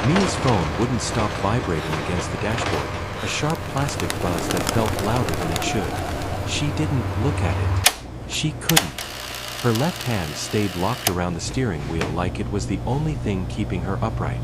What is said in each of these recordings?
Mia's phone wouldn't stop vibrating against the dashboard, a sharp plastic buzz that felt louder than it should. She didn't look at it. She couldn't. Her left hand stayed locked around the steering wheel like it was the only thing keeping her upright.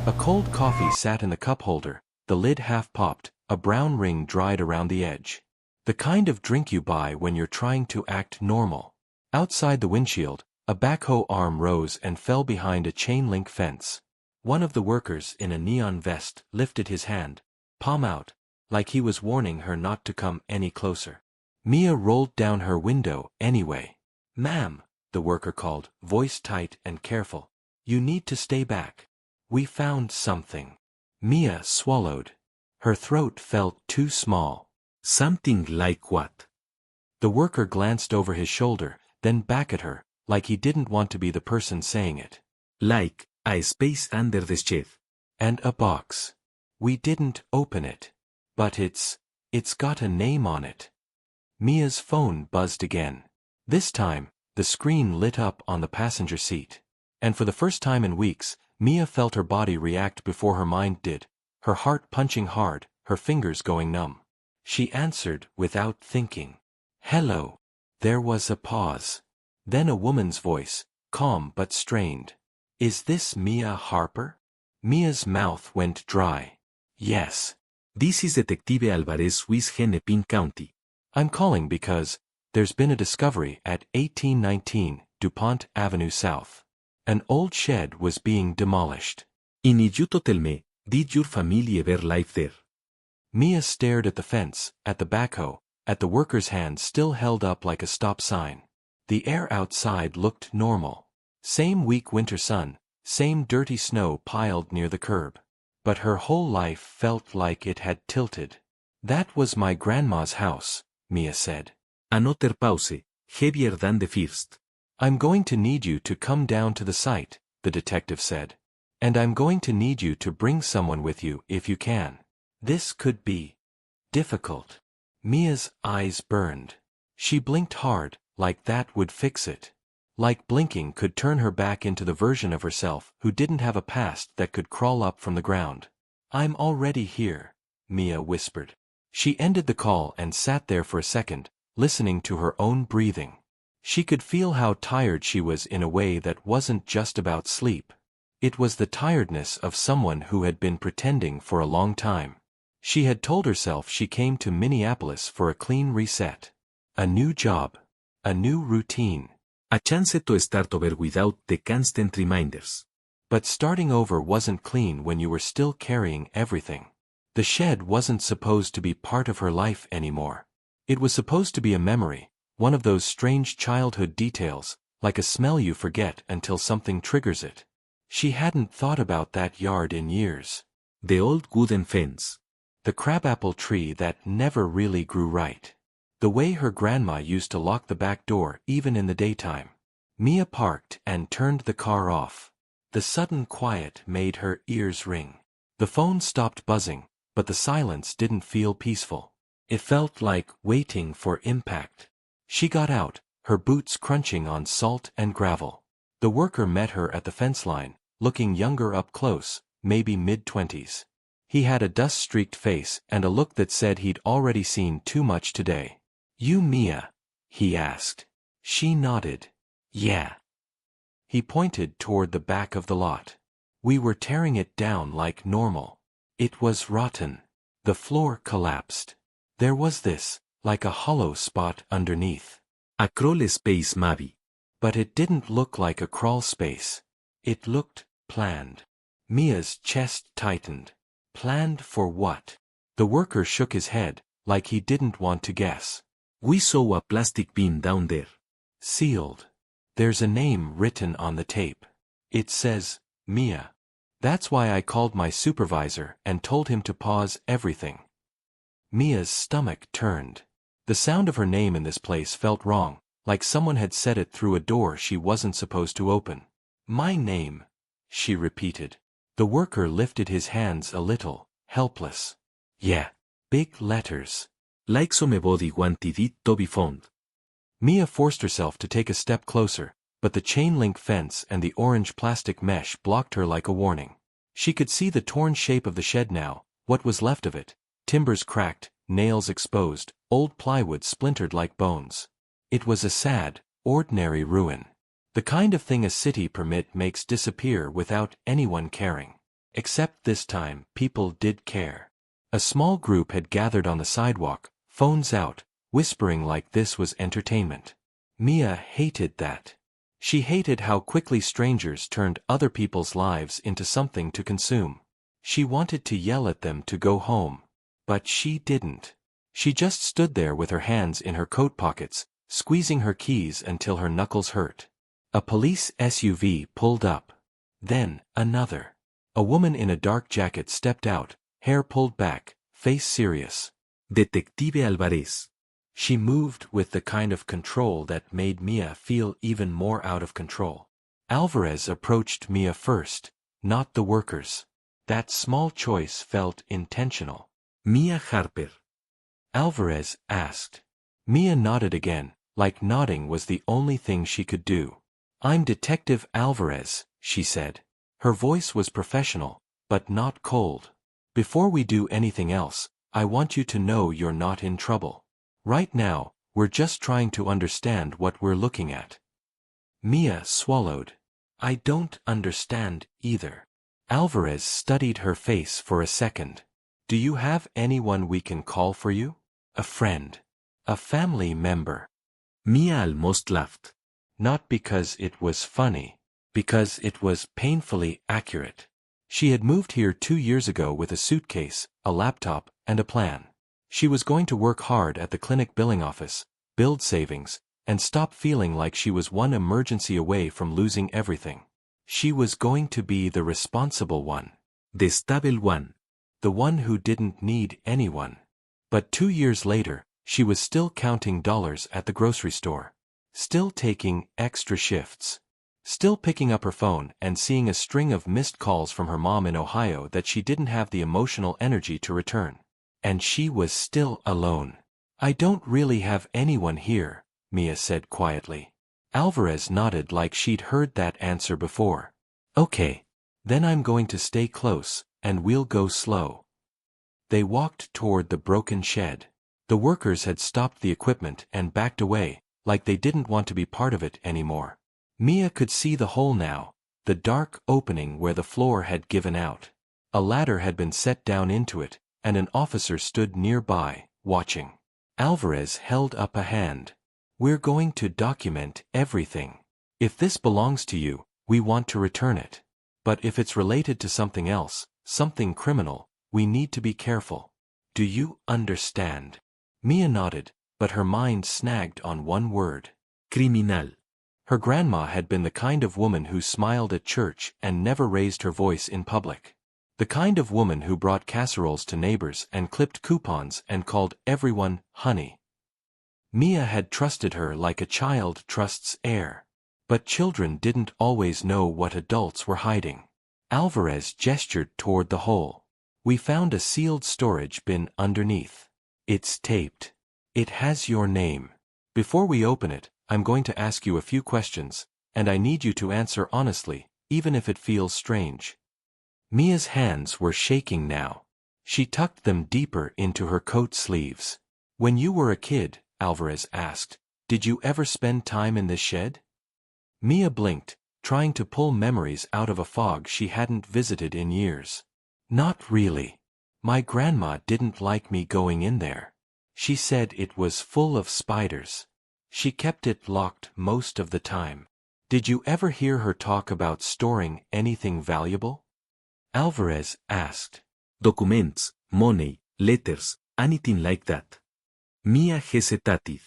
A cold coffee sat in the cup holder, the lid half popped, a brown ring dried around the edge. The kind of drink you buy when you're trying to act normal. Outside the windshield, a backhoe arm rose and fell behind a chain-link fence. One of the workers in a neon vest lifted his hand, palm out, like he was warning her not to come any closer. Mia rolled down her window anyway. "Ma'am," the worker called, voice tight and careful. "You need to stay back. We found something." Mia swallowed. Her throat felt too small. "Something like what?" The worker glanced over his shoulder, then back at her, like he didn't want to be the person saying it. "Like a space under the shed. And a box. We didn't open it. But it's got a name on it." Mia's phone buzzed again. This time, the screen lit up on the passenger seat. And for the first time in weeks, Mia felt her body react before her mind did, her heart punching hard, her fingers going numb. She answered without thinking. "Hello." There was a pause. Then a woman's voice, calm but strained. "Is this Mia Harper?" Mia's mouth went dry. "Yes. This is Detective Alvarez Swiss Hennepin County. I'm calling because there's been a discovery at 1819 DuPont Avenue South. An old shed was being demolished. Need you to tell me, did your family ever live there?" Mia stared at the fence, at the backhoe, at the worker's hand still held up like a stop sign. The air outside looked normal. Same weak winter sun, same dirty snow piled near the curb. But her whole life felt like it had tilted. "That was my grandma's house," Mia said. Another pause, heavier than the first. "I'm going to need you to come down to the site," the detective said. "And I'm going to need you to bring someone with you if you can. This could be difficult." Mia's eyes burned. She blinked hard, like that would fix it. Like blinking could turn her back into the version of herself who didn't have a past that could crawl up from the ground. "I'm already here," Mia whispered. She ended the call and sat there for a second, listening to her own breathing. She could feel how tired she was in a way that wasn't just about sleep. It was the tiredness of someone who had been pretending for a long time. She had told herself she came to Minneapolis for a clean reset. A new job. A new routine. A chance to start over without the constant reminders. But starting over wasn't clean when you were still carrying everything. The shed wasn't supposed to be part of her life anymore. It was supposed to be a memory, one of those strange childhood details, like a smell you forget until something triggers it. She hadn't thought about that yard in years. The old wooden fence. The crabapple tree that never really grew right. The way her grandma used to lock the back door even in the daytime. Mia parked and turned the car off. The sudden quiet made her ears ring. The phone stopped buzzing, but the silence didn't feel peaceful. It felt like waiting for impact. She got out, her boots crunching on salt and gravel. The worker met her at the fence line, looking younger up close, maybe mid-20s. He had a dust-streaked face and a look that said he'd already seen too much today. "You Mia?" he asked. She nodded. "Yeah." He pointed toward the back of the lot. "We were tearing it down like normal. It was rotten. The floor collapsed. There was this, like a hollow spot underneath. A crawl space maybe. But it didn't look like a crawl space. It looked planned." Mia's chest tightened. Planned for what? The worker shook his head, like he didn't want to guess. "We saw a plastic bin down there. Sealed. There's a name written on the tape. It says, Mia. That's why I called my supervisor and told him to pause everything." Mia's stomach turned. The sound of her name in this place felt wrong, like someone had said it through a door she wasn't supposed to open. "My name," she repeated. The worker lifted his hands a little, helpless. "Yeah. Big letters. Like somebody wanted it to be found." Mia forced herself to take a step closer, but the chain-link fence and the orange plastic mesh blocked her like a warning. She could see the torn shape of the shed now, what was left of it. Timbers cracked, nails exposed, old plywood splintered like bones. It was a sad, ordinary ruin. The kind of thing a city permit makes disappear without anyone caring. Except this time, people did care. A small group had gathered on the sidewalk, phones out, whispering like this was entertainment. Mia hated that. She hated how quickly strangers turned other people's lives into something to consume. She wanted to yell at them to go home. But she didn't. She just stood there with her hands in her coat pockets, squeezing her keys until her knuckles hurt. A police SUV pulled up. Then, another. A woman in a dark jacket stepped out, hair pulled back, face serious. Detective Alvarez. She moved with the kind of control that made Mia feel even more out of control. Alvarez approached Mia first, not the workers. That small choice felt intentional. Mia Harper? Alvarez asked. Mia nodded again, like nodding was the only thing she could do. I'm Detective Alvarez, she said. Her voice was professional, but not cold. Before we do anything else, I want you to know you're not in trouble. Right now, we're just trying to understand what we're looking at. Mia swallowed. I don't understand either. Alvarez studied her face for a second. Do you have anyone we can call for you? A friend? A family member? Mia almost laughed. Not because it was funny, because it was painfully accurate. She had moved here 2 years ago with a suitcase, a laptop, and a plan. She was going to work hard at the clinic billing office, build savings, and stop feeling like she was one emergency away from losing everything. She was going to be the responsible one. The stable one. The one who didn't need anyone. But 2 years later, she was still counting dollars at the grocery store. Still taking extra shifts. Still picking up her phone and seeing a string of missed calls from her mom in Ohio that she didn't have the emotional energy to return. And she was still alone. I don't really have anyone here, Mia said quietly. Alvarez nodded like she'd heard that answer before. Okay. Then I'm going to stay close, and we'll go slow. They walked toward the broken shed. The workers had stopped the equipment and backed away, like they didn't want to be part of it anymore. Mia could see the hole now, the dark opening where the floor had given out. A ladder had been set down into it, and an officer stood nearby, watching. Alvarez held up a hand. We're going to document everything. If this belongs to you, we want to return it. But if it's related to something else, something criminal, we need to be careful. Do you understand? Mia nodded, but her mind snagged on one word. Criminal. Her grandma had been the kind of woman who smiled at church and never raised her voice in public. The kind of woman who brought casseroles to neighbors and clipped coupons and called everyone honey. Mia had trusted her like a child trusts air. But children didn't always know what adults were hiding. Alvarez gestured toward the hole. We found a sealed storage bin underneath. It's taped. It has your name. Before we open it, I'm going to ask you a few questions, and I need you to answer honestly, even if it feels strange. Mia's hands were shaking now. She tucked them deeper into her coat sleeves. When you were a kid, Alvarez asked, did you ever spend time in this shed? Mia blinked, trying to pull memories out of a fog she hadn't visited in years. Not really. My grandma didn't like me going in there. She said it was full of spiders. She kept it locked most of the time. Did you ever hear her talk about storing anything valuable? Alvarez asked. Documents, money, letters, anything like that. Mia hesitated.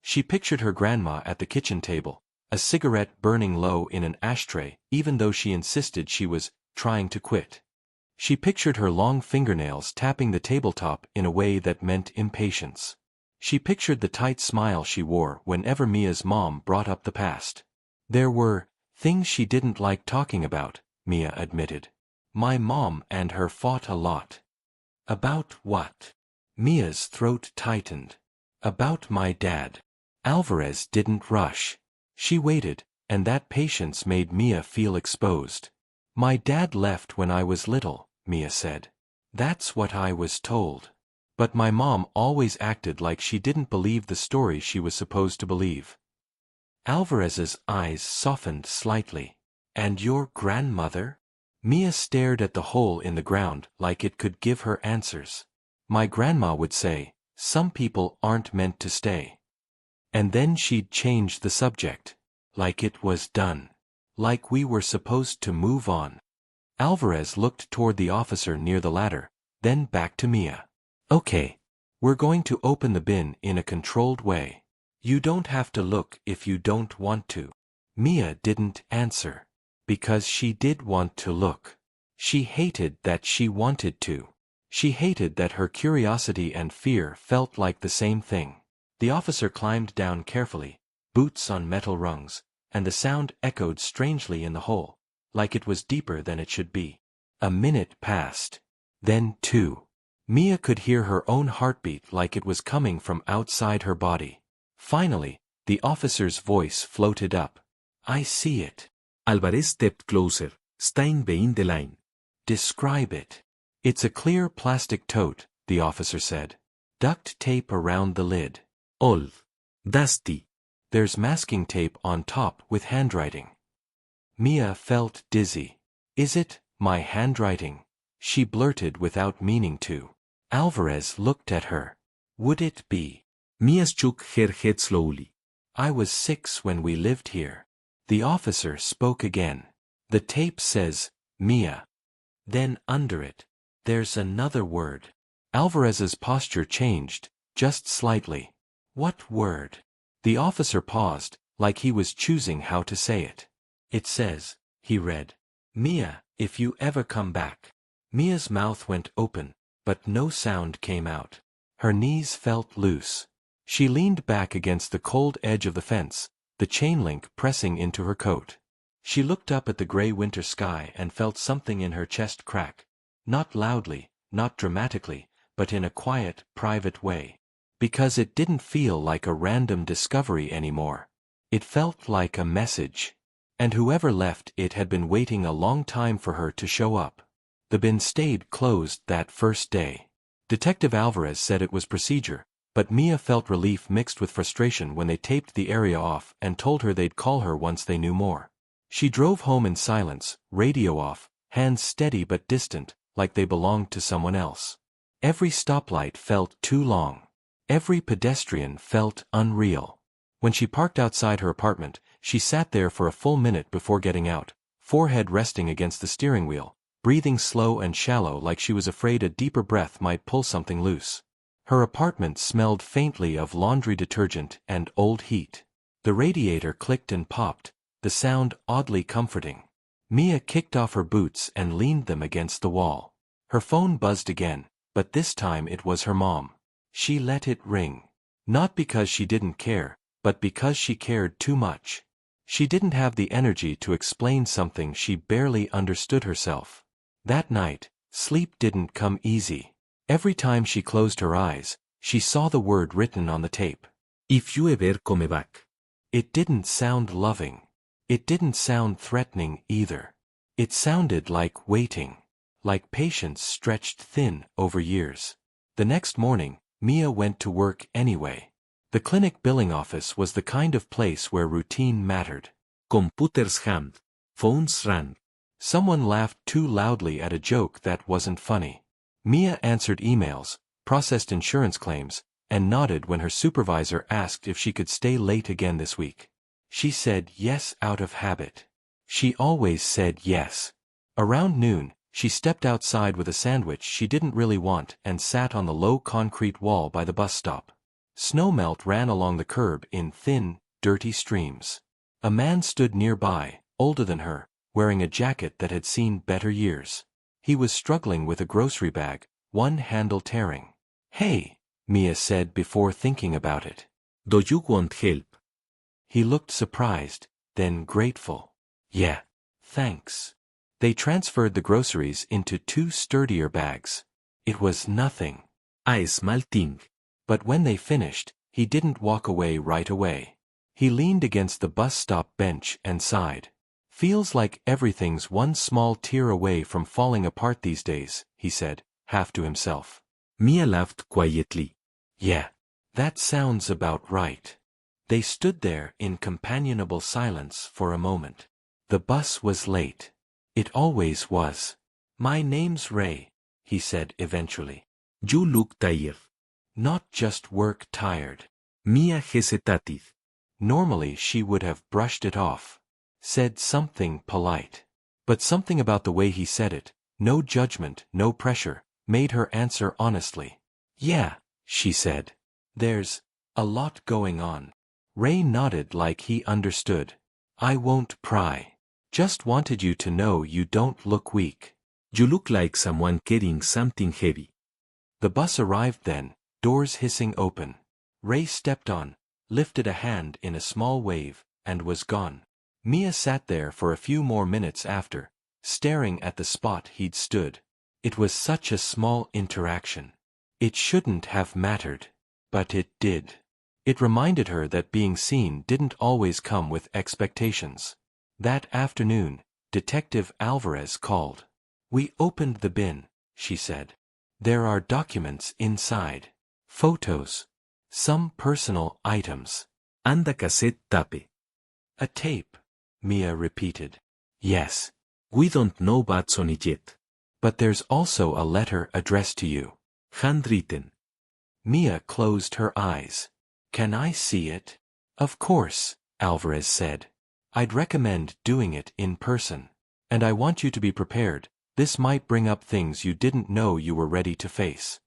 She pictured her grandma at the kitchen table, a cigarette burning low in an ashtray, even though she insisted she was trying to quit. She pictured her long fingernails tapping the tabletop in a way that meant impatience. She pictured the tight smile she wore whenever Mia's mom brought up the past. There were things she didn't like talking about, Mia admitted. My mom and her fought a lot. About what? Mia's throat tightened. About my dad. Alvarez didn't rush. She waited, and that patience made Mia feel exposed. My dad left when I was little, Mia said. That's what I was told. But my mom always acted like she didn't believe the story she was supposed to believe. Alvarez's eyes softened slightly. And your grandmother? Mia stared at the hole in the ground like it could give her answers. My grandma would say, some people aren't meant to stay. And then she'd change the subject. Like it was done. Like we were supposed to move on. Alvarez looked toward the officer near the ladder, then back to Mia. Okay. We're going to open the bin in a controlled way. You don't have to look if you don't want to. Mia didn't answer. Because she did want to look. She hated that she wanted to. She hated that her curiosity and fear felt like the same thing. The officer climbed down carefully, boots on metal rungs, and the sound echoed strangely in the hole, like it was deeper than it should be. A minute passed. Then 2. Mia could hear her own heartbeat like it was coming from outside her body. Finally, the officer's voice floated up. I see it. Alvarez stepped closer, staying behind the line. Describe it. It's a clear plastic tote, the officer said. Duct tape around the lid. Old. Dusty. There's masking tape on top with handwriting. Mia felt dizzy. Is it my handwriting? She blurted without meaning to. Alvarez looked at her. Would it be? Mia shook her head slowly. I was 6 when we lived here. The officer spoke again. The tape says, Mia. Then under it, there's another word. Alvarez's posture changed, just slightly. What word? The officer paused, like he was choosing how to say it. It says, he read, Mia, if you ever come back. Mia's mouth went open, but no sound came out. Her knees felt loose. She leaned back against the cold edge of the fence, the chain link pressing into her coat. She looked up at the gray winter sky and felt something in her chest crack. Not loudly, not dramatically, but in a quiet, private way. Because it didn't feel like a random discovery anymore. It felt like a message. And whoever left it had been waiting a long time for her to show up. The bin stayed closed that first day. Detective Alvarez said it was procedure, but Mia felt relief mixed with frustration when they taped the area off and told her they'd call her once they knew more. She drove home in silence, radio off, hands steady but distant, like they belonged to someone else. Every stoplight felt too long. Every pedestrian felt unreal. When she parked outside her apartment, she sat there for a full minute before getting out, forehead resting against the steering wheel, breathing slow and shallow like she was afraid a deeper breath might pull something loose. Her apartment smelled faintly of laundry detergent and old heat. The radiator clicked and popped, the sound oddly comforting. Mia kicked off her boots and leaned them against the wall. Her phone buzzed again, but this time it was her mom. She let it ring. Not because she didn't care, but because she cared too much. She didn't have the energy to explain something she barely understood herself. That night, sleep didn't come easy. Every time she closed her eyes, she saw the word written on the tape. If you ever come back. It didn't sound loving. It didn't sound threatening either. It sounded like waiting. Like patience stretched thin over years. The next morning, Mia went to work anyway. The clinic billing office was the kind of place where routine mattered. Computers hummed. Phones rang. Someone laughed too loudly at a joke that wasn't funny. Mia answered emails, processed insurance claims, and nodded when her supervisor asked if she could stay late again this week. She said yes out of habit. She always said yes. Around noon, she stepped outside with a sandwich she didn't really want and sat on the low concrete wall by the bus stop. Snowmelt ran along the curb in thin, dirty streams. A man stood nearby, older than her, wearing a jacket that had seen better years. He was struggling with a grocery bag, one handle tearing. Hey, Mia said before thinking about it. Do you want help? He looked surprised, then grateful. Yeah, thanks. They transferred the groceries into 2 sturdier bags. It was nothing. A small thing. But when they finished, he didn't walk away right away. He leaned against the bus stop bench and sighed. Feels like everything's one small tear away from falling apart these days, he said, half to himself. Mia laughed quietly. Yeah. That sounds about right. They stood there in companionable silence for a moment. The bus was late. It always was. My name's Ray, he said eventually. You look tired. Not just work tired. Mia hesitated. Normally she would have brushed it off. Said something polite. But something about the way he said it, no judgment, no pressure, made her answer honestly. Yeah, she said. There's a lot going on. Ray nodded like he understood. I won't pry. Just wanted you to know you don't look weak. You look like someone carrying something heavy. The bus arrived then, doors hissing open. Ray stepped on, lifted a hand in a small wave, and was gone. Mia sat there for a few more minutes after, staring at the spot he'd stood. It was such a small interaction. It shouldn't have mattered. But it did. It reminded her that being seen didn't always come with expectations. That afternoon, Detective Alvarez called. We opened the bin, she said. There are documents inside. Photos. Some personal items. And a cassette tape. A tape, Mia repeated. Yes. We don't know what's on it yet. But there's also a letter addressed to you. Handwritten. Mia closed her eyes. Can I see it? Of course, Alvarez said. I'd recommend doing it in person. And I want you to be prepared. This might bring up things you didn't know you were ready to face.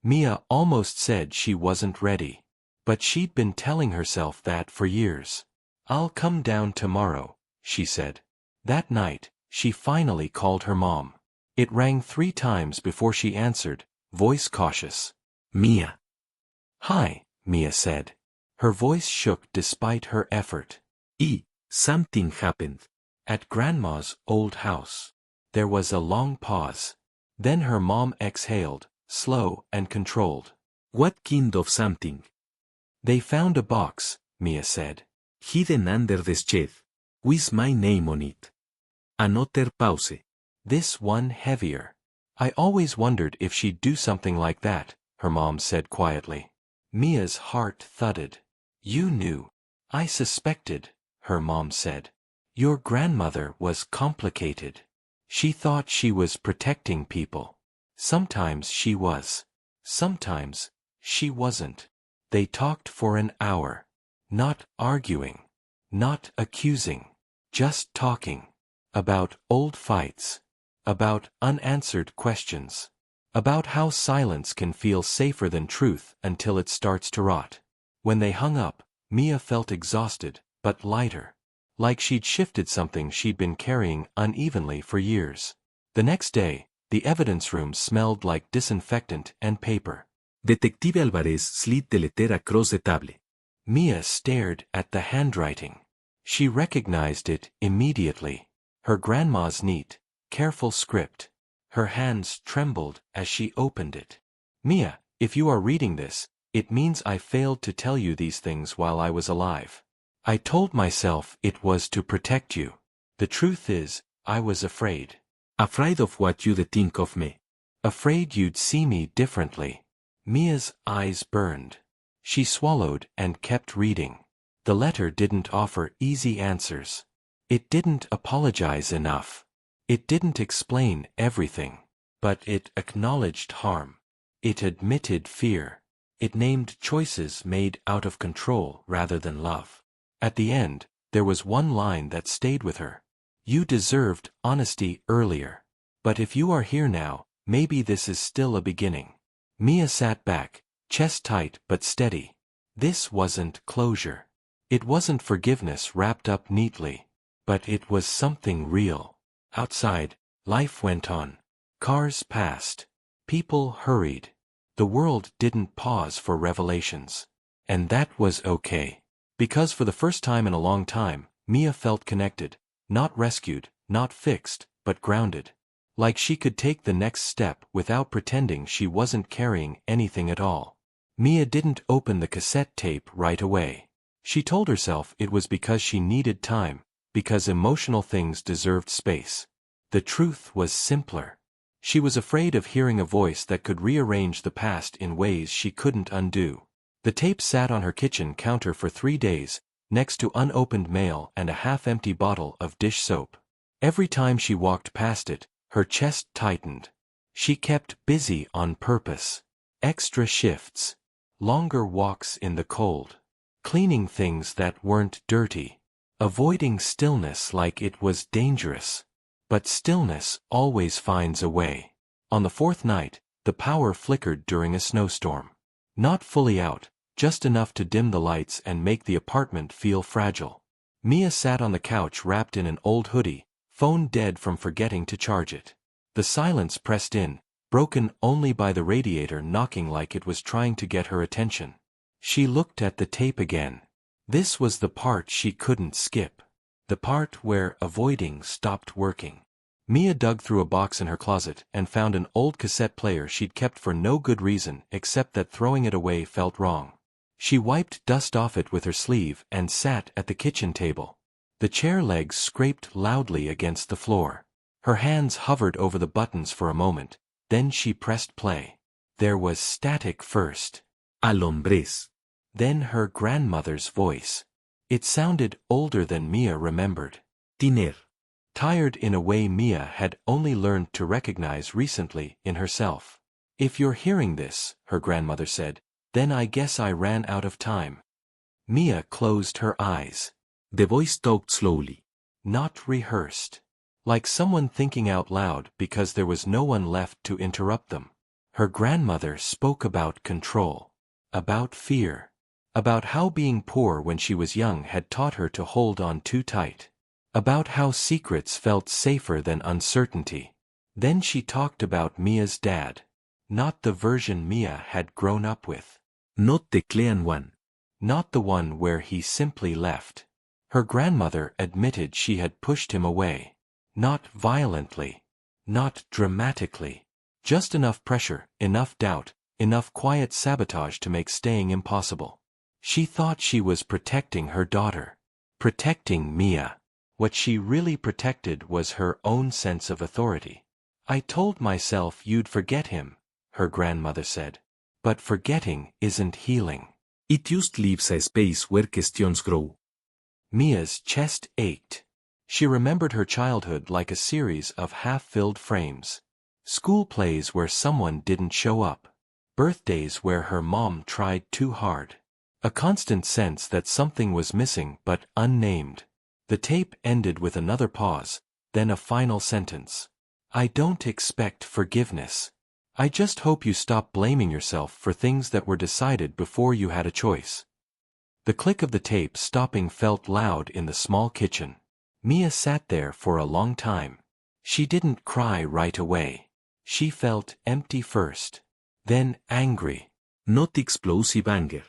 Mia almost said she wasn't ready. But she'd been telling herself that for years. I'll come down tomorrow, she said. That night, she finally called her mom. It rang 3 times before she answered, voice cautious. Mia. Hi, Mia said. Her voice shook despite her effort. Something happened. At Grandma's old house. There was a long pause. Then her mom exhaled, slow and controlled. What kind of something? They found a box, Mia said. Hidden under the shed. With my name on it. Another pause. This one heavier. I always wondered if she'd do something like that, her mom said quietly. Mia's heart thudded. You knew. I suspected, her mom said. Your grandmother was complicated. She thought she was protecting people. Sometimes she was. Sometimes she wasn't. They talked for an hour. Not arguing. Not accusing. Just talking. About old fights. About unanswered questions. About how silence can feel safer than truth until it starts to rot. When they hung up, Mia felt exhausted, but lighter. Like she'd shifted something she'd been carrying unevenly for years. The next day, the evidence room smelled like disinfectant and paper. Detective Alvarez slid the letter across the table. Mia stared at the handwriting. She recognized it immediately. Her grandma's neat, careful script. Her hands trembled as she opened it. Mia, if you are reading this, it means I failed to tell you these things while I was alive. I told myself it was to protect you. The truth is, I was afraid. Afraid of what you'd think of me. Afraid you'd see me differently. Mia's eyes burned. She swallowed and kept reading. The letter didn't offer easy answers. It didn't apologize enough. It didn't explain everything. But it acknowledged harm. It admitted fear. It named choices made out of control rather than love. At the end, there was one line that stayed with her. You deserved honesty earlier. But if you are here now, maybe this is still a beginning. Mia sat back, chest tight but steady. This wasn't closure. It wasn't forgiveness wrapped up neatly. But it was something real. Outside, life went on. Cars passed. People hurried. The world didn't pause for revelations. And that was okay. Because for the first time in a long time, Mia felt connected. Not rescued, not fixed, but grounded. Like she could take the next step without pretending she wasn't carrying anything at all. Mia didn't open the cassette tape right away. She told herself it was because she needed time, because emotional things deserved space. The truth was simpler. She was afraid of hearing a voice that could rearrange the past in ways she couldn't undo. The tape sat on her kitchen counter for 3 days, next to unopened mail and a half-empty bottle of dish soap. Every time she walked past it, her chest tightened. She kept busy on purpose. Extra shifts. Longer walks in the cold. Cleaning things that weren't dirty. Avoiding stillness like it was dangerous. But stillness always finds a way. On the 4th night, the power flickered during a snowstorm. Not fully out, just enough to dim the lights and make the apartment feel fragile. Mia sat on the couch wrapped in an old hoodie, phone dead from forgetting to charge it. The silence pressed in, broken only by the radiator knocking like it was trying to get her attention. She looked at the tape again. This was the part she couldn't skip. The part where avoiding stopped working. Mia dug through a box in her closet and found an old cassette player she'd kept for no good reason except that throwing it away felt wrong. She wiped dust off it with her sleeve and sat at the kitchen table. The chair legs scraped loudly against the floor. Her hands hovered over the buttons for a moment, then she pressed play. There was static first. Al hombres. Then her grandmother's voice. It sounded older than Mia remembered. Tiner. Tired in a way Mia had only learned to recognize recently in herself. If you're hearing this, her grandmother said, then I guess I ran out of time. Mia closed her eyes. The voice talked slowly. Not rehearsed. Like someone thinking out loud because there was no one left to interrupt them. Her grandmother spoke about control. About fear. About how being poor when she was young had taught her to hold on too tight. About how secrets felt safer than uncertainty. Then she talked about Mia's dad. Not the version Mia had grown up with. Not the clean one. Not the one where he simply left. Her grandmother admitted she had pushed him away. Not violently. Not dramatically. Just enough pressure, enough doubt, enough quiet sabotage to make staying impossible. She thought she was protecting her daughter. Protecting Mia. What she really protected was her own sense of authority. I told myself you'd forget him, her grandmother said. But forgetting isn't healing. It just leaves a space where questions grow. Mia's chest ached. She remembered her childhood like a series of half-filled frames. School plays where someone didn't show up. Birthdays where her mom tried too hard. A constant sense that something was missing but unnamed. The tape ended with another pause, then a final sentence. I don't expect forgiveness. I just hope you stop blaming yourself for things that were decided before you had a choice. The click of the tape stopping felt loud in the small kitchen. Mia sat there for a long time. She didn't cry right away. She felt empty first. Then angry. Not explosive anger.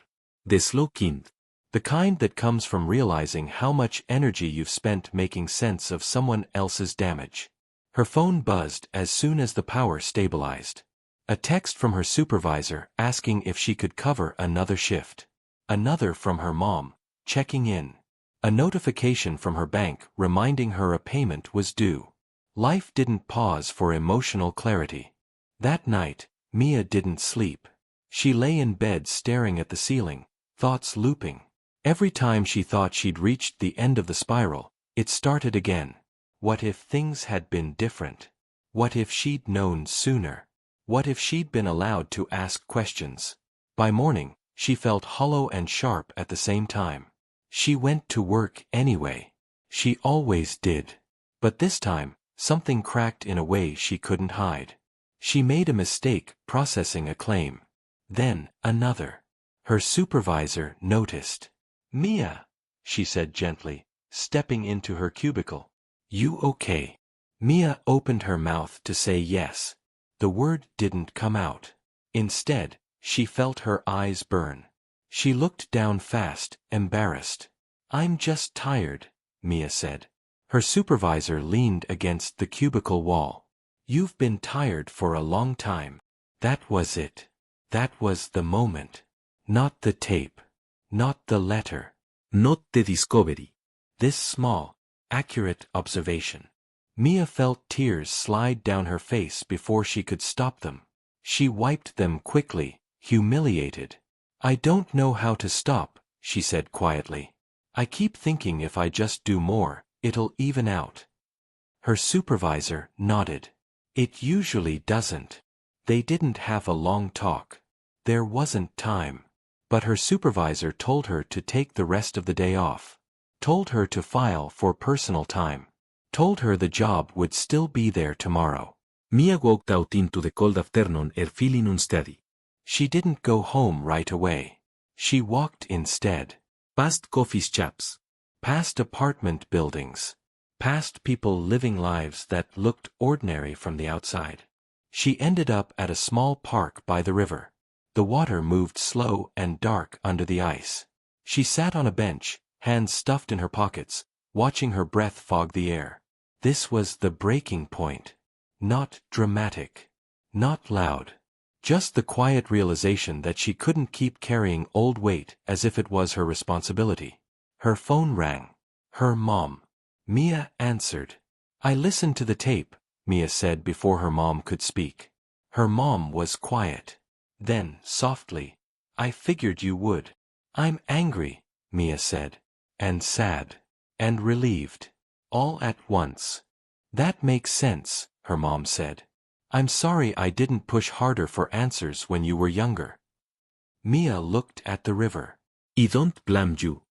The slow kind. The kind that comes from realizing how much energy you've spent making sense of someone else's damage. Her phone buzzed as soon as the power stabilized. A text from her supervisor asking if she could cover another shift. Another from her mom, checking in. A notification from her bank reminding her a payment was due. Life didn't pause for emotional clarity. That night, Mia didn't sleep. She lay in bed staring at the ceiling, thoughts looping. Every time she thought she'd reached the end of the spiral, it started again. What if things had been different? What if she'd known sooner? What if she'd been allowed to ask questions? By morning, she felt hollow and sharp at the same time. She went to work anyway. She always did. But this time, something cracked in a way she couldn't hide. She made a mistake processing a claim. Then, another. Her supervisor noticed. Mia, she said gently, stepping into her cubicle. You okay? Mia opened her mouth to say yes. The word didn't come out. Instead, she felt her eyes burn. She looked down fast, embarrassed. I'm just tired, Mia said. Her supervisor leaned against the cubicle wall. You've been tired for a long time. That was it. That was the moment. Not the tape. Not the letter. Not the discovery. This small, Accurate observation. Mia felt tears slide down her face before she could stop them. She wiped them quickly, humiliated. I don't know how to stop, she said quietly. I keep thinking if I just do more, it'll even out. Her supervisor nodded. It usually doesn't. They didn't have a long talk. There wasn't time. But her supervisor told her to take the rest of the day off. Told her to file for personal time. Told her the job would still be there tomorrow. Mia walked out into the cold afternoon air feeling unsteady. She didn't go home right away. She walked instead. Past coffee shops. Past apartment buildings. Past people living lives that looked ordinary from the outside. She ended up at a small park by the river. The water moved slow and dark under the ice. She sat on a bench, hands stuffed in her pockets, watching her breath fog the air. This was the breaking point. Not dramatic. Not loud. Just the quiet realization that she couldn't keep carrying old weight as if it was her responsibility. Her phone rang. Her mom. Mia answered. I listened to the tape, Mia said before her mom could speak. Her mom was quiet. Then, softly, I figured you would. I'm angry, Mia said. And sad. And relieved. All at once. That makes sense, her mom said. I'm sorry I didn't push harder for answers when you were younger. Mia looked at the river. I don't blame you.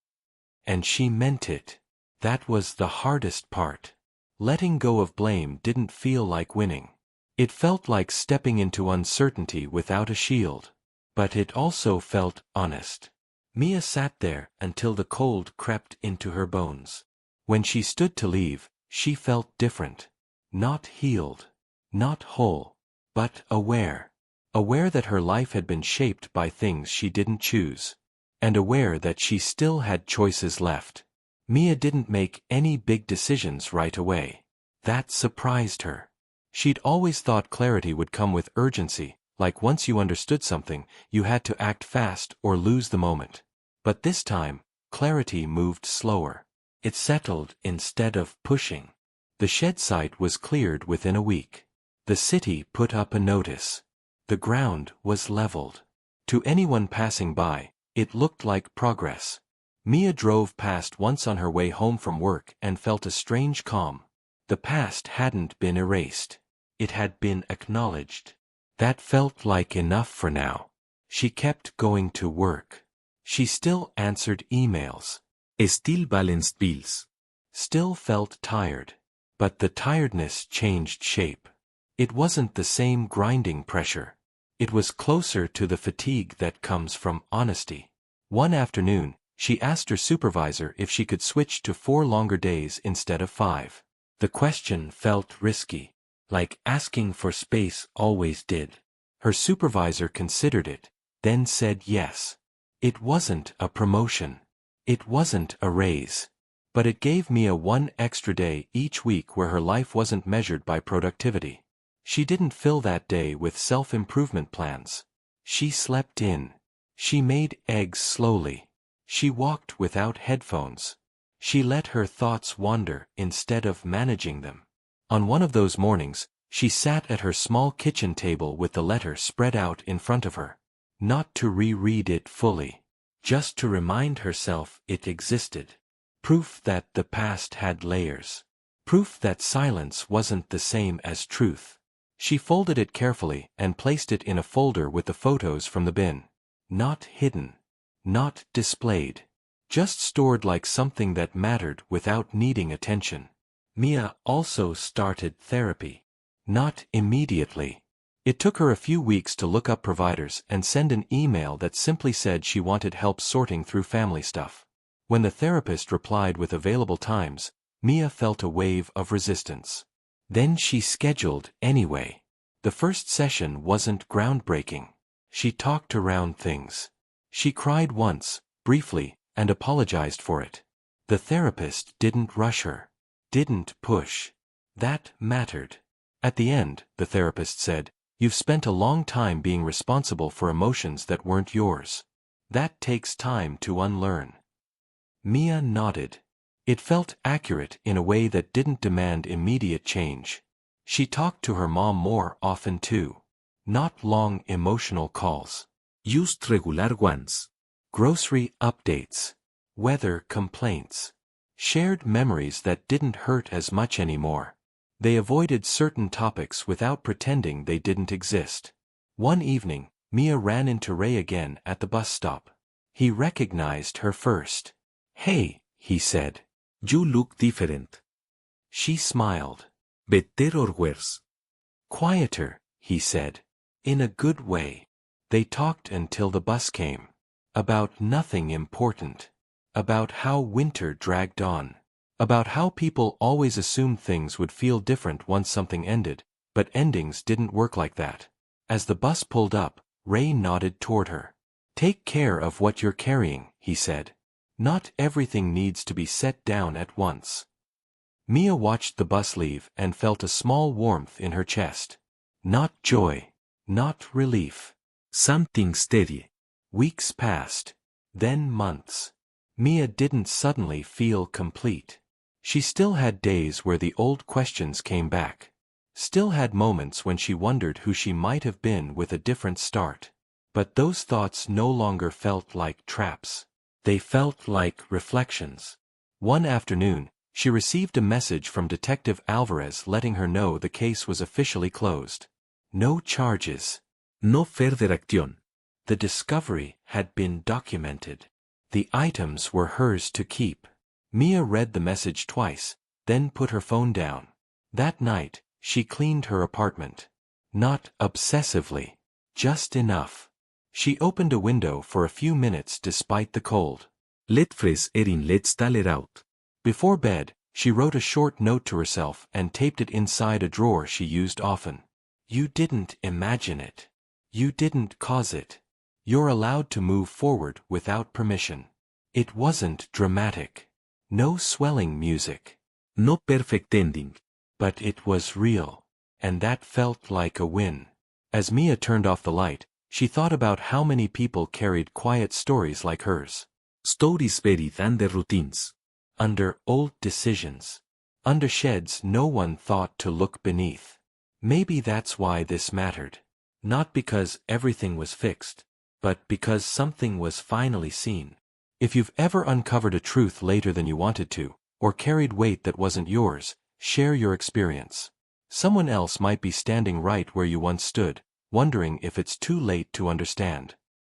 And she meant it. That was the hardest part. Letting go of blame didn't feel like winning. It felt like stepping into uncertainty without a shield. But it also felt honest. Mia sat there until the cold crept into her bones. When she stood to leave, she felt different. Not healed. Not whole. But aware. Aware that her life had been shaped by things she didn't choose. And aware that she still had choices left. Mia didn't make any big decisions right away. That surprised her. She'd always thought clarity would come with urgency, like once you understood something, you had to act fast or lose the moment. But this time, clarity moved slower. It settled instead of pushing. The shed site was cleared within a week. The city put up a notice. The ground was leveled. To anyone passing by, it looked like progress. Mia drove past once on her way home from work and felt a strange calm. The past hadn't been erased. It had been acknowledged. That felt like enough for now. She kept going to work. She still answered emails. Still balanced bills. Still felt tired. But the tiredness changed shape. It wasn't the same grinding pressure. It was closer to the fatigue that comes from honesty. One afternoon, she asked her supervisor if she could switch to 4 longer days instead of 5. The question felt risky, like asking for space always did. Her supervisor considered it, then said yes. It wasn't a promotion. It wasn't a raise. But it gave Mia 1 extra day each week where her life wasn't measured by productivity. She didn't fill that day with self-improvement plans. She slept in. She made eggs slowly. She walked without headphones. She let her thoughts wander instead of managing them. On one of those mornings, she sat at her small kitchen table with the letter spread out in front of her. Not to reread it fully. Just to remind herself it existed. Proof that the past had layers. Proof that silence wasn't the same as truth. She folded it carefully and placed it in a folder with the photos from the bin. Not hidden. Not displayed. Just stored like something that mattered without needing attention. Mia also started therapy. Not immediately. It took her a few weeks to look up providers and send an email that simply said she wanted help sorting through family stuff. When the therapist replied with available times, Mia felt a wave of resistance. Then she scheduled anyway. The first session wasn't groundbreaking. She talked around things. She cried once, briefly, and apologized for it. The therapist didn't rush her. Didn't push. That mattered. At the end, the therapist said, "You've spent a long time being responsible for emotions that weren't yours. That takes time to unlearn." Mia nodded. It felt accurate in a way that didn't demand immediate change. She talked to her mom more often too. Not long emotional calls. Used regular ones. Grocery updates. Weather complaints. Shared memories that didn't hurt as much anymore. They avoided certain topics without pretending they didn't exist. One evening, Mia ran into Ray again at the bus stop. He recognized her first. "Hey," he said. You look different. She smiled. Better or worse? "Quieter," he said. In a good way. They talked until the bus came. About nothing important. About how winter dragged on. About how people always assumed things would feel different once something ended, but endings didn't work like that. As the bus pulled up, Ray nodded toward her. "Take care of what you're carrying," he said. "Not everything needs to be set down at once." Mia watched the bus leave and felt a small warmth in her chest. Not joy. Not relief. Something steady. Weeks passed. Then months. Mia didn't suddenly feel complete. She still had days where the old questions came back. Still had moments when she wondered who she might have been with a different start. But those thoughts no longer felt like traps. They felt like reflections. One afternoon, she received a message from Detective Alvarez letting her know the case was officially closed. No charges. No further action. The discovery had been documented. The items were hers to keep. Mia read the message twice, then put her phone down. That night, she cleaned her apartment. Not obsessively. Just enough. She opened a window for a few minutes despite the cold. Let fresh air in, let's let out. Before bed, she wrote a short note to herself and taped it inside a drawer she used often. You didn't imagine it. You didn't cause it. You're allowed to move forward without permission. It wasn't dramatic. No swelling music. No perfect ending. But it was real. And that felt like a win. As Mia turned off the light, she thought about how many people carried quiet stories like hers. Stories buried under routines. Under old decisions. Under sheds no one thought to look beneath. Maybe that's why this mattered. Not because everything was fixed, but because something was finally seen. If you've ever uncovered a truth later than you wanted to, or carried weight that wasn't yours, share your experience. Someone else might be standing right where you once stood, wondering if it's too late to understand.